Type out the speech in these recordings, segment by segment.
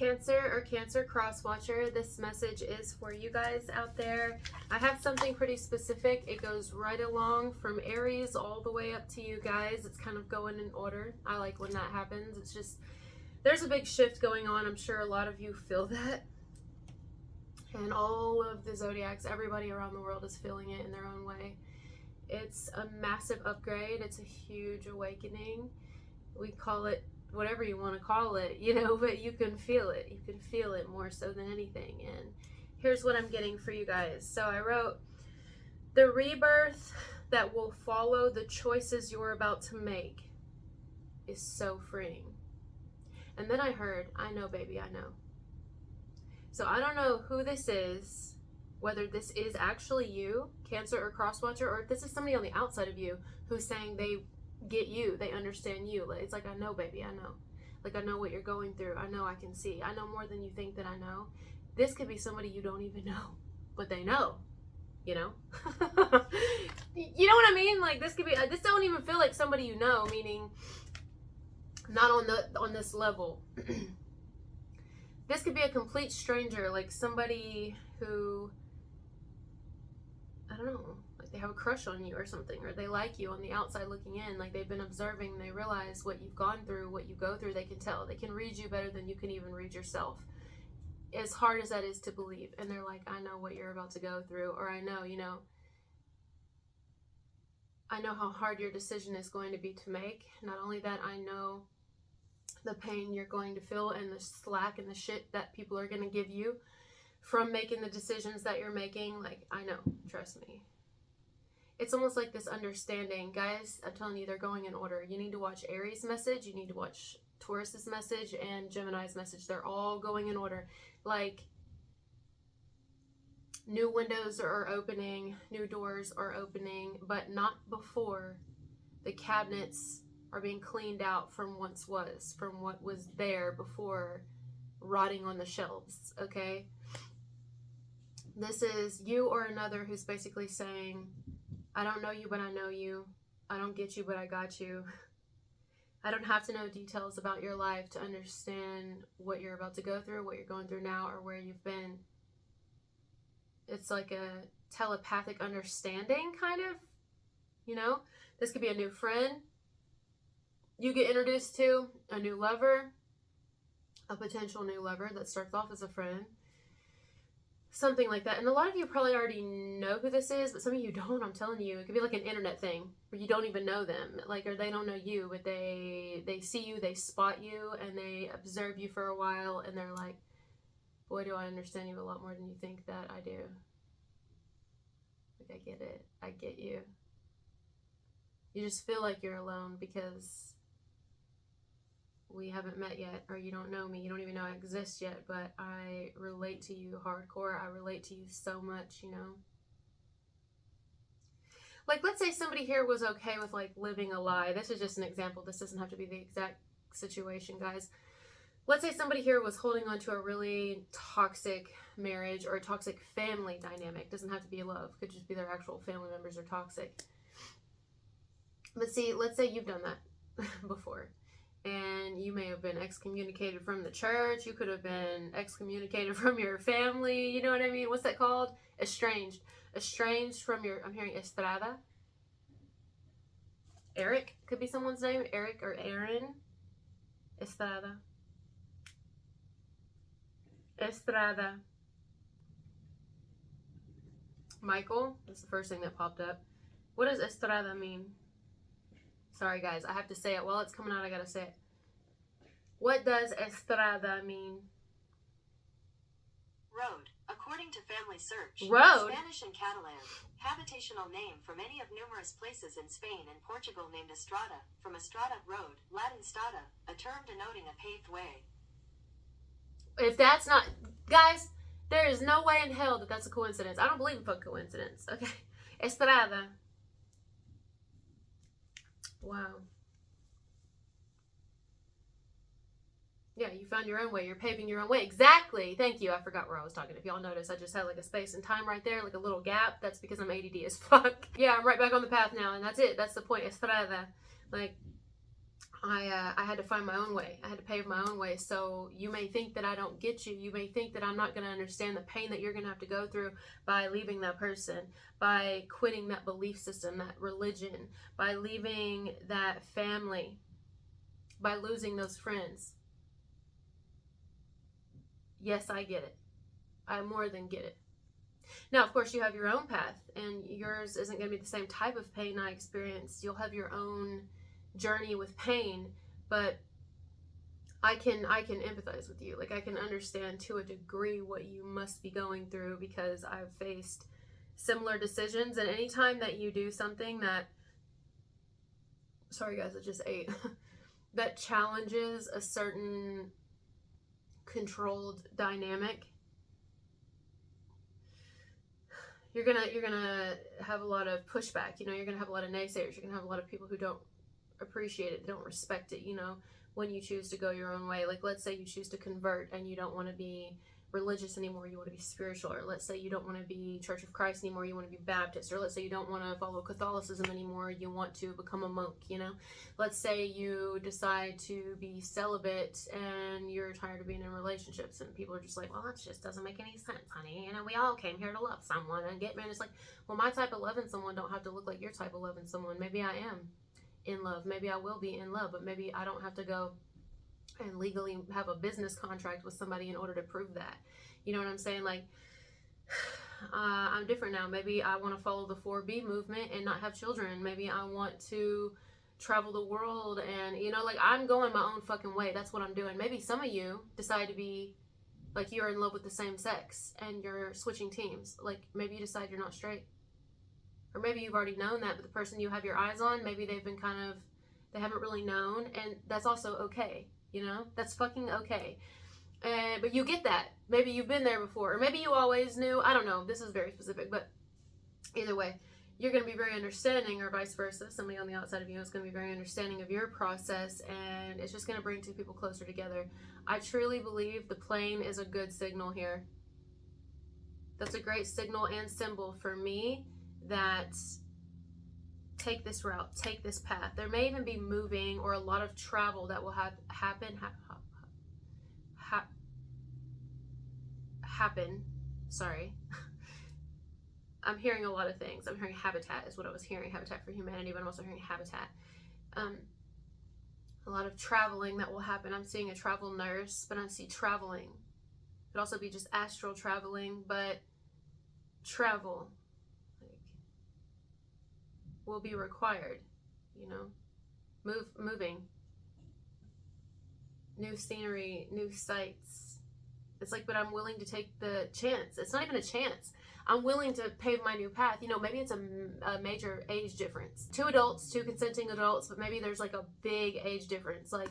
Cancer or Cancer cross watcher, this message is for you guys out there. I have something pretty specific. It goes right along from Aries all the way up to you guys. It's kind of going in order. I like when that happens. It's just, there's a big shift going on. I'm sure a lot of you feel that. And all of the zodiacs, everybody around the world is feeling it in their own way. It's a massive upgrade. It's a huge awakening. We call it whatever you want to call it, you know, but you can feel it. You can feel it more so than anything. And here's what I'm getting for you guys. So I wrote, the rebirth that will follow the choices you're about to make is so freeing. And then I heard, I know, baby, I know. So I don't know who this is, whether this is actually you, Cancer or crosswatcher, or if this is somebody on the outside of you who's saying they get you, they understand you. It's like, I know, baby, I know. Like, I know what you're going through. I know, I can see. I know more than you think that I know. This could be somebody you don't even know, but they know, you know? You know what I mean? Like, this could be, this don't even feel like somebody you know, meaning not on this level. This could be a complete stranger, like somebody who, I don't know, like they have a crush on you or something, or they like you on the outside looking in, like they've been observing, they realize what you've gone through, what you go through, they can tell. They can read you better than you can even read yourself. As hard as that is to believe. And they're like, I know what you're about to go through, or I know, you know, I know how hard your decision is going to be to make. Not only that, I know the pain you're going to feel and the slack and the shit that people are going to give you from making the decisions that you're making. Like, I know, trust me. It's almost like this understanding. Guys, I'm telling you, they're going in order. You need to watch Aries' message, you need to watch Taurus's message, and Gemini's message. They're all going in order. Like, new windows are opening, new doors are opening, but not before the cabinets are being cleaned out from what was there before rotting on the shelves, okay? This is you or another who's basically saying, I don't know you, but I know you. I don't get you, but I got you. I don't have to know details about your life to understand what you're about to go through, what you're going through now, or where you've been. It's like a telepathic understanding, kind of, you know? This could be a new friend you get introduced to, a new lover, a potential new lover that starts off as a friend, something like that. And a lot of you probably already know who this is, but some of you don't. I'm telling you, it could be like an internet thing where you don't even know them, like, or they don't know you, but they see you, they spot you, and they observe you for a while, and they're like, boy, do I understand you a lot more than you think that I do. Like, I get it, I get you. You just feel like you're alone because we haven't met yet, or you don't know me, you don't even know I exist yet, but I relate to you hardcore. I relate to you so much, you know? Like, let's say somebody here was okay with, like, living a lie. This is just an example. This doesn't have to be the exact situation, guys. Let's say somebody here was holding on to a really toxic marriage or a toxic family dynamic. Doesn't have to be love. Could just be their actual family members are toxic. But see, let's say you've done that before. And you may have been excommunicated from the church. You could have been excommunicated from your family. You know what I mean? What's that called? Estranged. Estranged from your, I'm hearing Estrada. Eric could be someone's name. Eric or Aaron. Estrada. Estrada. Michael. That's the first thing that popped up. What does Estrada mean? Sorry, guys, I have to say it. While it's coming out, I gotta say it. What does Estrada mean? Road. According to Family Search, Road? Spanish and Catalan, habitational name for many of numerous places in Spain and Portugal named Estrada, from Estrada, road, Latin strada, a term denoting a paved way. If that's not... Guys, there is no way in hell that that's a coincidence. I don't believe in fucking coincidence, okay? Estrada. Wow. Yeah, you found your own way. You're paving your own way. Exactly. Thank you. I forgot where I was talking. If y'all notice, I just had like a space and time right there, like a little gap. That's because I'm ADD as fuck. Yeah, I'm right back on the path now, and that's it. That's the point. Estrada. Like, I had to find my own way. I had to pave my own way. So you may think that I don't get you. You may think that I'm not going to understand the pain that you're going to have to go through by leaving that person, by quitting that belief system, that religion, by leaving that family, by losing those friends. Yes, I get it. I more than get it. Now, of course, you have your own path, and yours isn't going to be the same type of pain I experienced. You'll have your own journey with pain, but I can empathize with you. Like, I can understand to a degree what you must be going through, because I've faced similar decisions. And anytime that you do something that, sorry guys, I just ate, that challenges a certain controlled dynamic, you're gonna have a lot of pushback. You know, you're gonna have a lot of naysayers. You're gonna have a lot of people who don't appreciate it, don't respect it, you know, when you choose to go your own way. Like, let's say you choose to convert and you don't want to be religious anymore, you want to be spiritual. Or let's say you don't want to be Church of Christ anymore, you want to be Baptist. Or let's say you don't want to follow Catholicism anymore, you want to become a monk, you know. Let's say you decide to be celibate and you're tired of being in relationships, and people are just like, well, that just doesn't make any sense, honey. You know, we all came here to love someone and get married. It's like, well, my type of loving someone don't have to look like your type of loving someone. Maybe I am in love, maybe I will be in love, but maybe I don't have to go and legally have a business contract with somebody in order to prove that. You know what I'm saying? Like, I'm different now. Maybe I want to follow the 4B movement and not have children. Maybe I want to travel the world, and, you know, like, I'm going my own fucking way. That's what I'm doing. Maybe some of you decide to be, like, you're in love with the same sex and you're switching teams. Like, maybe you decide you're not straight. Or maybe you've already known that, but the person you have your eyes on, maybe they've been they haven't really known, and that's also okay, you know? That's fucking okay. But you get that. Maybe you've been there before, or maybe you always knew. I don't know. This is very specific, but either way, you're going to be very understanding, or vice versa. Somebody on the outside of you is going to be very understanding of your process, and it's just going to bring two people closer together. I truly believe the plane is a good signal here. That's a great signal and symbol for me that take this route, take this path. There may even be moving or a lot of travel that will happen. Sorry. I'm hearing a lot of things. I'm hearing habitat is what I was hearing, Habitat for Humanity, but I'm also hearing habitat. A lot of traveling that will happen. I'm seeing a travel nurse, but I see traveling. It could also be just astral traveling, but travel will be required, you know. Moving, new scenery, new sights. It's like, but I'm willing to take the chance. It's not even a chance. I'm willing to pave my new path. You know, maybe it's a major age difference. Two adults, two consenting adults, but maybe there's like a big age difference. Like,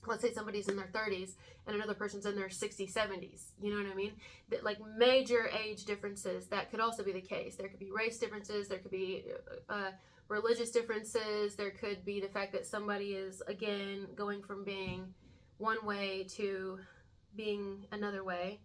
let's say somebody's in their 30s and another person's in their 60s, 70s. You know what I mean? Like, major age differences, that could also be the case. There could be race differences. There could be religious differences. There could be the fact that somebody is, again, going from being one way to being another way.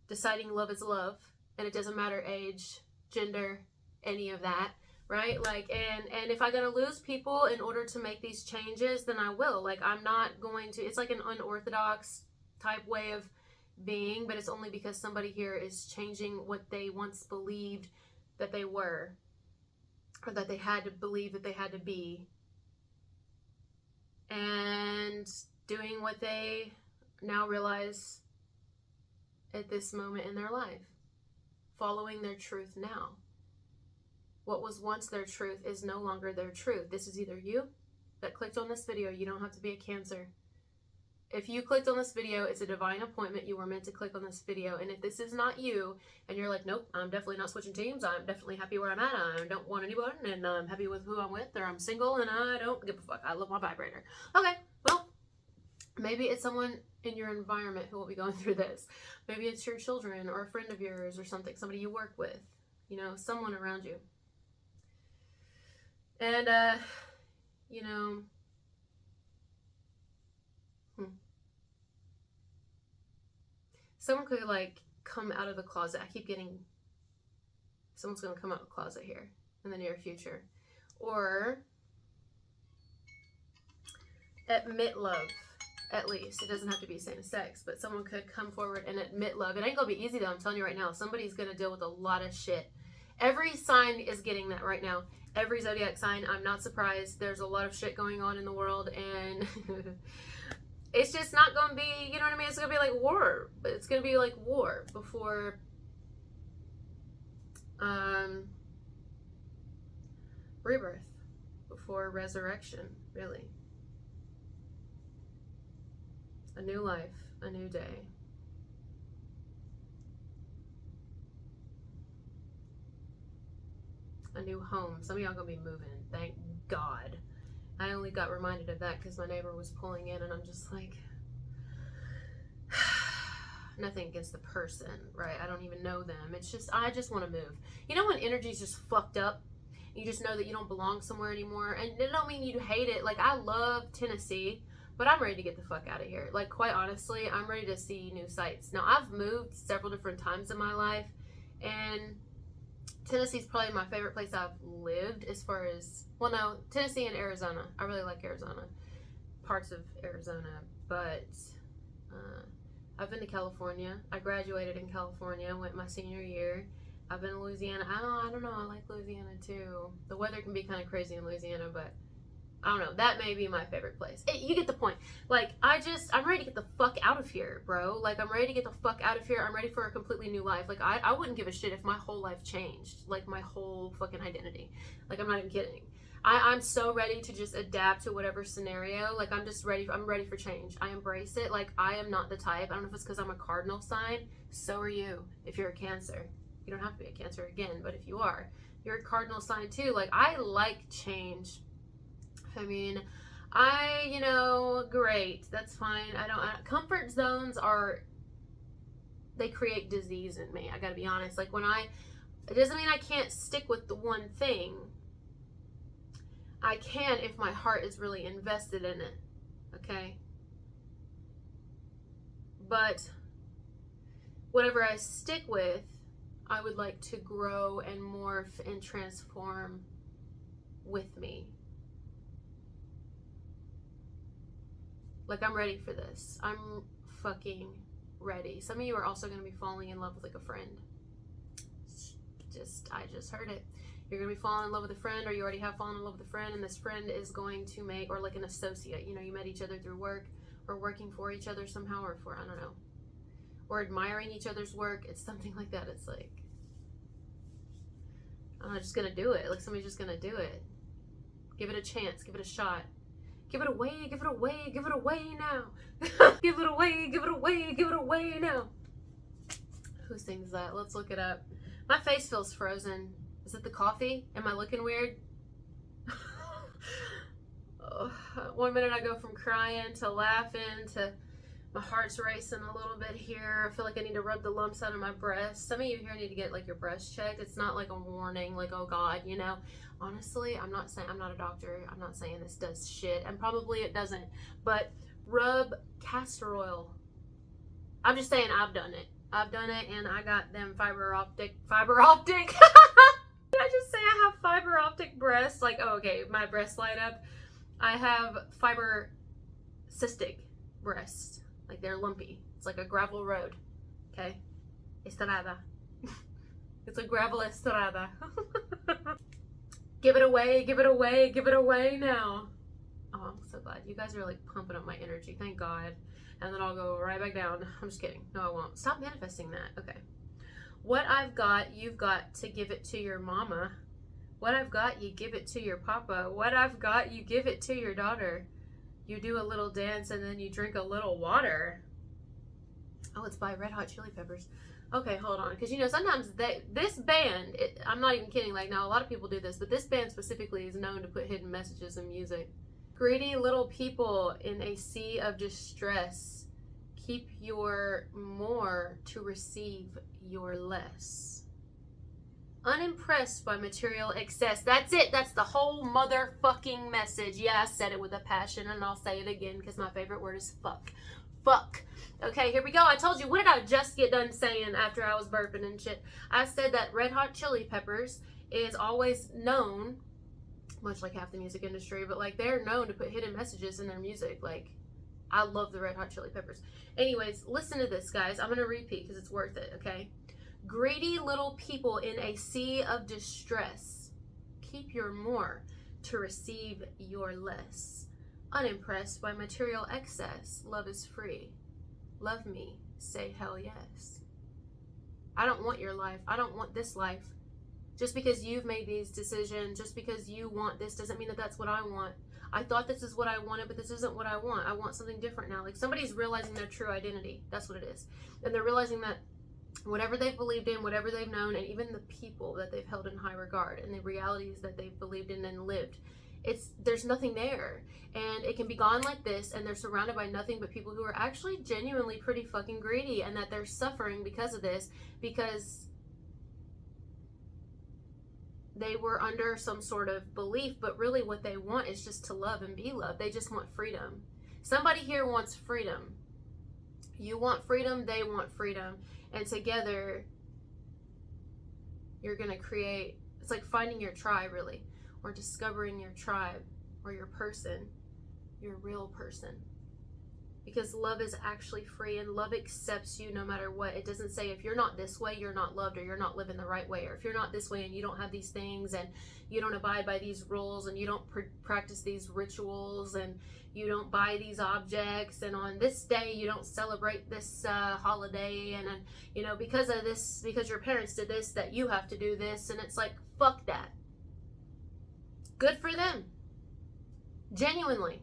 Deciding love is love, and it doesn't matter age, gender, any of that. Right? Like, and if I gotta lose people in order to make these changes, then I will. Like, I'm not going to, it's like an unorthodox type way of being, but it's only because somebody here is changing what they once believed that they were, or that they had to believe that they had to be, and doing what they now realize at this moment in their life, following their truth now. What was once their truth is no longer their truth. This is either you that clicked on this video. You don't have to be a Cancer. If you clicked on this video, it's a divine appointment. You were meant to click on this video. And if this is not you, and you're like, nope, I'm definitely not switching teams. I'm definitely happy where I'm at. I don't want anyone, and I'm happy with who I'm with, or I'm single, and I don't give a fuck. I love my vibrator. Okay, well, maybe it's someone in your environment who will be going through this. Maybe it's your children, or a friend of yours, or something, somebody you work with, you know, someone around you. And, you know, someone could, like, come out of the closet. I keep getting, someone's going to come out of the closet here in the near future. Or admit love. At least. It doesn't have to be same sex, but someone could come forward and admit love. It ain't gonna be easy though, I'm telling you right now. Somebody's gonna deal with a lot of shit. Every sign is getting that right now. Every zodiac sign, I'm not surprised. There's a lot of shit going on in the world, and it's just not gonna be, you know what I mean? It's gonna be like war. It's gonna be like war before rebirth, before resurrection, really. A new life, a new day. A new home. Some of y'all gonna be moving, thank God. I only got reminded of that because my neighbor was pulling in, and I'm just like, nothing against the person, right? I don't even know them. It's just, I just want to move. You know when energy's just fucked up? You just know that you don't belong somewhere anymore. And it don't mean you hate it. Like, I love Tennessee, but I'm ready to get the fuck out of here. Like, quite honestly, I'm ready to see new sights. Now, I've moved several different times in my life, and Tennessee's probably my favorite place I've lived as far as, well, no, Tennessee and Arizona. I really like Arizona, parts of Arizona, but I've been to California. I graduated in California, went my senior year. I've been to Louisiana. I don't know, I like Louisiana too. The weather can be kind of crazy in Louisiana, but I don't know. That may be my favorite place. You get the point. Like, I'm ready to get the fuck out of here, bro. Like, I'm ready to get the fuck out of here. I'm ready for a completely new life. Like, I wouldn't give a shit if my whole life changed. Like, my whole fucking identity. Like, I'm not even kidding. I'm so ready to just adapt to whatever scenario. Like, I'm ready for change. I embrace it. Like, I am not the type. I don't know if it's because I'm a cardinal sign. So are you, if you're a Cancer. You don't have to be a Cancer again, but if you are, you're a cardinal sign too. Like, I like change. I mean, great, that's fine. Comfort zones they create disease in me. I gotta be honest. Like, it doesn't mean I can't stick with the one thing. I can if my heart is really invested in it, okay? But whatever I stick with, I would like to grow and morph and transform with me. Like, I'm ready for this. I'm fucking ready. Some of you are also going to be falling in love with, like, a friend. I just heard it. You're going to be falling in love with a friend, or you already have fallen in love with a friend, and this friend is going to make, or like an associate. You know, you met each other through work, or working for each other somehow, or I don't know. Or admiring each other's work. It's something like that. It's like, I'm not just going to do it. Like, somebody's just going to do it. Give it a chance. Give it a shot. Give it away, give it away, give it away now. Give it away, give it away, give it away now. Who sings that? Let's look it up. My face feels frozen. Is it the coffee? Am I looking weird? Oh, 1 minute I go from crying to laughing to my heart's racing a little bit here. I feel like I need to rub the lumps out of my breast. Some of you here need to get, like, your breast checked. It's not like a warning, like, oh God, you know. Honestly, I'm not a doctor. I'm not saying this does shit, and probably it doesn't, but rub castor oil. I'm just saying I've done it, and I got them fiber optic. Did I just say I have fiber optic breasts? Like, oh, okay, my breasts light up. I have fiber cystic breasts. Like, they're lumpy. It's like a gravel road, okay? Estrada. It's a gravel estrada. Give it away, give it away, give it away now. Oh, I'm so glad. You guys are, like, pumping up my energy. Thank God. And then I'll go right back down. I'm just kidding. No, I won't. Stop manifesting that. Okay. What I've got, you've got to give it to your mama. What I've got, you give it to your papa. What I've got, you give it to your daughter. You do a little dance and then you drink a little water. Oh, it's by Red Hot Chili Peppers. Okay, hold on. Because, you know, sometimes this band, I'm not even kidding. Like, now, a lot of people do this, but this band specifically is known to put hidden messages in music. Greedy little people in a sea of distress, keep your more to receive your less. Unimpressed by material excess. That's it. That's the whole motherfucking message. Yeah, I said it with a passion, and I'll say it again because my favorite word is fuck. Fuck. Okay, here we go. I told you. What did I just get done saying after I was burping and shit? I said that Red Hot Chili Peppers is always known much like half the music industry, but like they're known to put hidden messages in their music. Like, I love the Red Hot Chili Peppers. Anyways, listen to this, guys. I'm going to repeat because it's worth it, okay? Greedy little people in a sea of distress. Keep your more to receive your less. Unimpressed by material excess. Love is free. Love me. Say hell yes. I don't want your life. I don't want this life. Just because you've made these decisions, just because you want this, doesn't mean that that's what I want. I thought this is what I wanted, but this isn't what I want. I want something different now. Like, somebody's realizing their true identity. That's what it is. And they're realizing that whatever they've believed in, whatever they've known, and even the people that they've held in high regard and the realities that they've believed in and lived, there's nothing there. And it can be gone like this, and they're surrounded by nothing but people who are actually genuinely pretty fucking greedy, and that they're suffering because of this, because they were under some sort of belief, but really what they want is just to love and be loved. They just want freedom. Somebody here wants freedom. You want freedom, they want freedom. And together, you're going to create, it's like finding your tribe, really, or discovering your tribe or your person, your real person. Because love is actually free, and love accepts you no matter what. It doesn't say if you're not this way, you're not loved, or you're not living the right way, or if you're not this way and you don't have these things and you don't abide by these rules and you don't practice these rituals and you don't buy these objects, and on this day you don't celebrate this holiday, and you know, because of this, because your parents did this, that you have to do this. And it's like, fuck that. Good for them. Genuinely.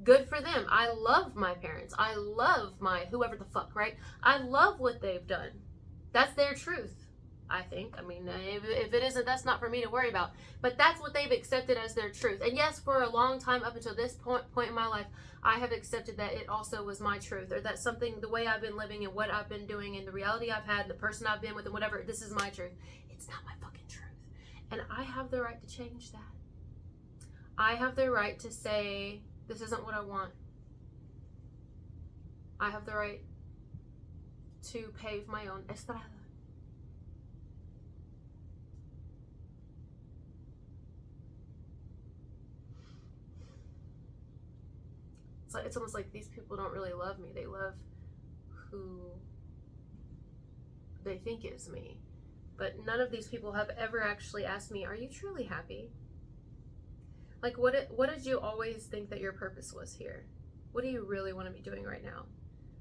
Good for them. I love my parents. I love my whoever the fuck, right? I love what they've done. That's their truth, I think. I mean, if it isn't, that's not for me to worry about. But that's what they've accepted as their truth. And yes, for a long time, up until this point in my life, I have accepted that it also was my truth, or that something, the way I've been living and what I've been doing and the reality I've had and the person I've been with and whatever, this is my truth. It's not my fucking truth. And I have the right to change that. I have the right to say, this isn't what I want. I have the right to pave my own Estrada. It's almost like these people don't really love me. They love who they think is me. But none of these people have ever actually asked me, are you truly happy? Like, what did you always think that your purpose was here? What do you really want to be doing right now?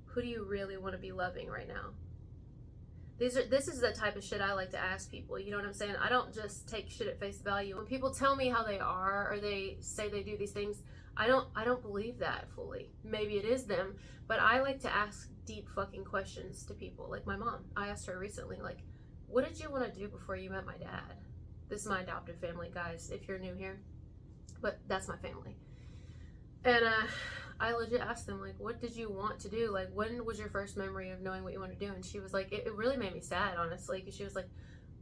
Who do you really want to be loving right now? This is the type of shit I like to ask people. You know what I'm saying? I don't just take shit at face value. When people tell me how they are, or they say they do these things, I don't believe that fully. Maybe it is them, but I like to ask deep fucking questions to people. Like my mom, I asked her recently, like, what did you want to do before you met my dad? This is my adopted family, guys, if you're new here. But that's my family. And I legit asked them, like, what did you want to do? Like, when was your first memory of knowing what you wanted to do? And she was like, it really made me sad, honestly, because she was like,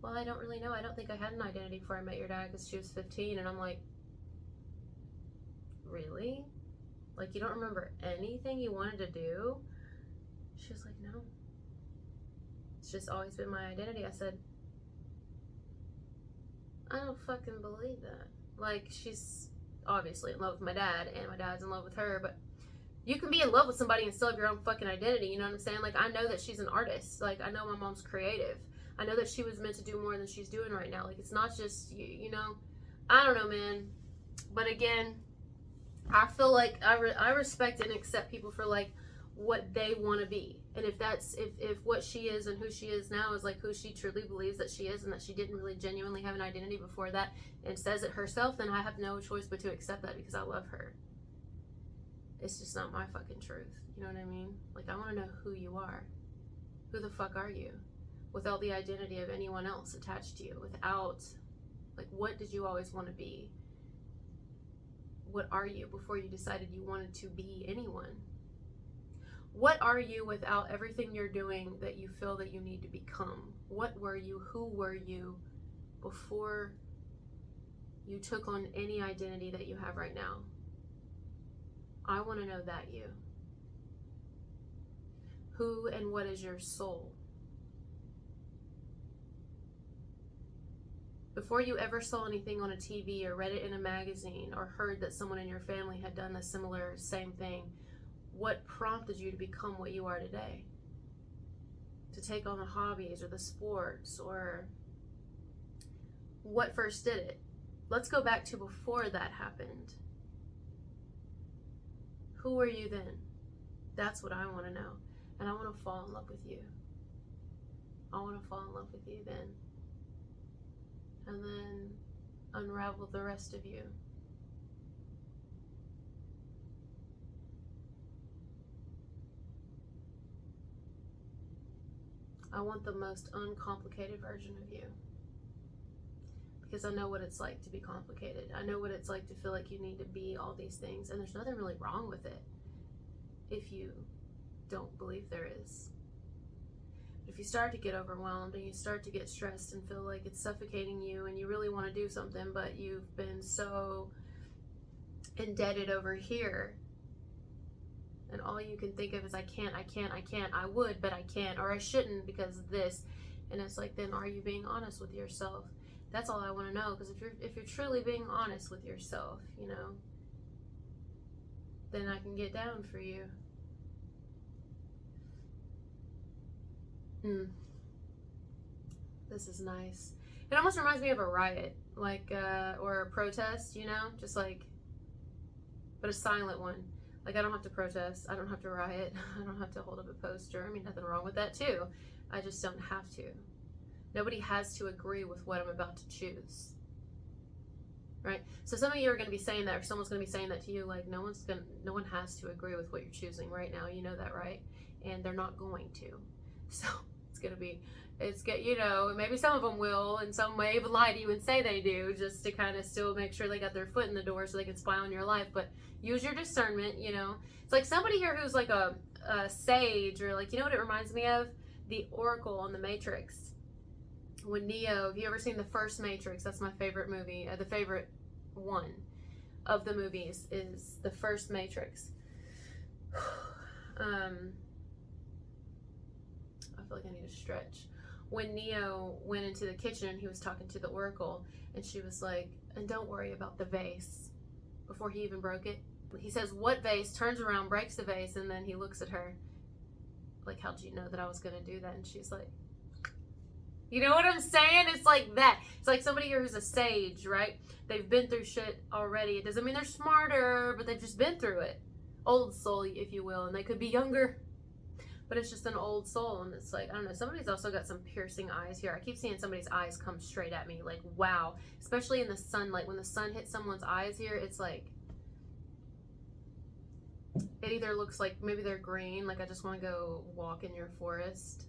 well, I don't really know. I don't think I had an identity before I met your dad, because she was 15. And I'm like, really? Like, you don't remember anything you wanted to do? She was like, no. It's just always been my identity. I said, I don't fucking believe that. Like, she's obviously in love with my dad, and my dad's in love with her, but you can be in love with somebody and still have your own fucking identity, you know what I'm saying? Like, I know that she's an artist. Like, I know my mom's creative. I know that she was meant to do more than she's doing right now. Like, it's not just, you know? I don't know, man. But again, I feel like I respect and accept people for, like, what they want to be. And if what she is and who she is now is like who she truly believes that she is, and that she didn't really genuinely have an identity before that and says it herself, then I have no choice but to accept that, because I love her. It's just not my fucking truth. You know what I mean? Like, I want to know who you are. Who the fuck are you? Without the identity of anyone else attached to you. Without, like, what did you always want to be? What are you before you decided you wanted to be anyone? What are you without everything you're doing that you feel that you need to become? What were you? Who were you before you took on any identity that you have right now? I want to know that you. Who and what is your soul? Before you ever saw anything on a TV or read it in a magazine or heard that someone in your family had done the similar same thing, what prompted you to become what you are today? To take on the hobbies or the sports, or what first did it? Let's go back to before that happened. Who were you then? That's what I want to know. And I want to fall in love with you. I want to fall in love with you then. And then unravel the rest of you. I want the most uncomplicated version of you. Because I know what it's like to be complicated. I know what it's like to feel like you need to be all these things. And there's nothing really wrong with it if you don't believe there is. But if you start to get overwhelmed and you start to get stressed and feel like it's suffocating you and you really want to do something, but you've been so indebted over here, and all you can think of is I can't, I would, but I can't, or I shouldn't because of this. And it's like, then are you being honest with yourself? That's all I want to know, because if you're truly being honest with yourself, you know, then I can get down for you. This is nice. It almost reminds me of a riot, like, or a protest, you know, just like, but a silent one. Like, I don't have to protest, I don't have to riot, I don't have to hold up a poster. I mean, nothing wrong with that too. I just don't have to. Nobody has to agree with what I'm about to choose. Right? So some of you are going to be saying that, or someone's going to be saying that to you, like, no one has to agree with what you're choosing right now. You know that, right? And they're not going to. So you know, maybe some of them will, and some may even lie to you and say they do, just to kind of still make sure they got their foot in the door so they can spy on your life. But use your discernment, you know. It's like somebody here who's like a sage, or like, you know what it reminds me of? The Oracle on the Matrix. When Neo, have you ever seen the first Matrix? That's my favorite movie. The favorite one of the movies is the first Matrix. I feel like I need to stretch. When Neo went into the kitchen and he was talking to the Oracle, and she was like, and don't worry about the vase, before he even broke it. He says, what vase? Turns around, breaks the vase, and then he looks at her like, how'd you know that I was going to do that? And she's like, you know what I'm saying? It's like that. It's like somebody here who's a sage, right? They've been through shit already. It doesn't mean they're smarter, but they've just been through it. Old soul, if you will. And they could be younger, but it's just an old soul. And it's like, I don't know, somebody's also got some piercing eyes here. I keep seeing somebody's eyes come straight at me. Like, wow. Especially in the sunlight. When the sun hits someone's eyes here, it's like, it either looks like maybe they're green, like I just want to go walk in your forest,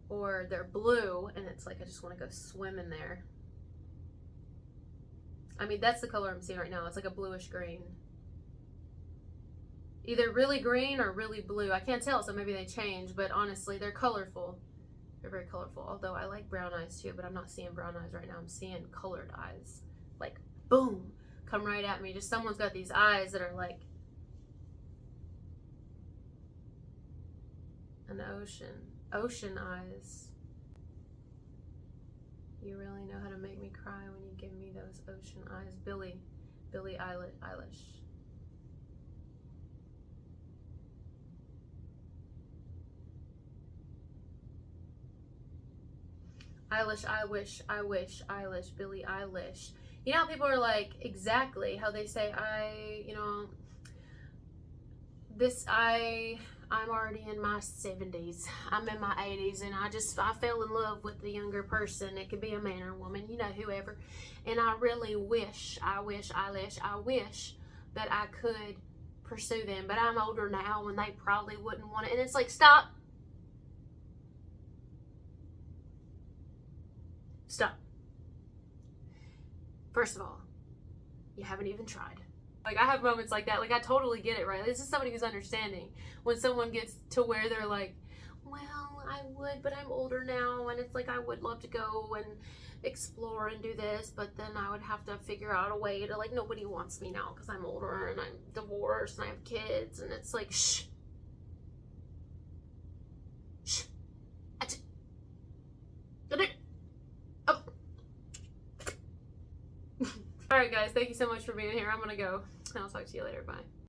or they're blue and it's like I just want to go swim in there. I mean, that's the color I'm seeing right now. It's like a bluish green, either really green or really blue. I can't tell, so maybe they change, but honestly, they're colorful. They're very colorful, although I like brown eyes too, but I'm not seeing brown eyes right now. I'm seeing colored eyes, like boom, come right at me. Just someone's got these eyes that are like an ocean eyes. You really know how to make me cry when you give me those ocean eyes. Billie Eilish. Eilish, Billie Eilish. You know how people are like, exactly how they say, I'm already in my 70s. I'm in my 80s, and I fell in love with the younger person. It could be a man or a woman, you know, whoever. And I really wish that I could pursue them, but I'm older now and they probably wouldn't want it. And it's like, stop. First of all, you haven't even tried. Like, I have moments like that. Like, I totally get it, right? This is somebody who's understanding. When someone gets to where they're like, well, I would, but I'm older now, and it's like, I would love to go and explore and do this, but then I would have to figure out a way to, like, nobody wants me now because I'm older and I'm divorced and I have kids, and it's like, shh. guys. Thank you so much for being here. I'm going to go. And I'll talk to you later. Bye.